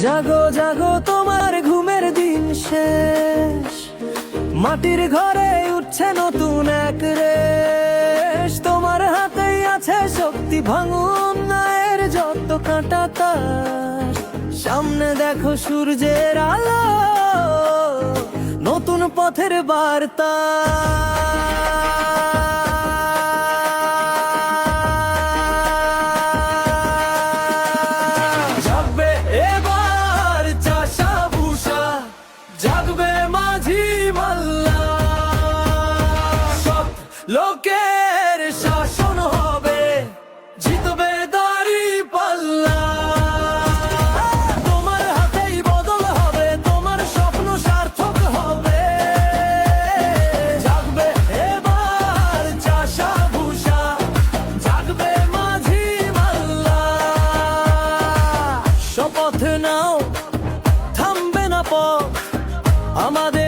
জাগো জাগো তোমার ঘুমের দিন শেষ, মাটির ঘরে উঠছে নতুন এক রেশ। তোমার হাতেই আছে শক্তি, ভাঙুন নায়ের যত কাঁটা তার। সামনে দেখো সূর্যের আলো, নতুন পথের বার্তা। জাগবে এবার চাষা ভুষা, জাগবে মাঝি মাল্লা। সব লোকের শাসন হবে, জিতবে দাঁড়িপাল্লা। তোমার হাতেই বদল হবে, তোমার স্বপ্ন সার্থক হবে। জাগবে এবার চাষা ভুষা, জাগবে মাঝি মাল্লা। শপথ নাও, থামবে না পথ আমাদের।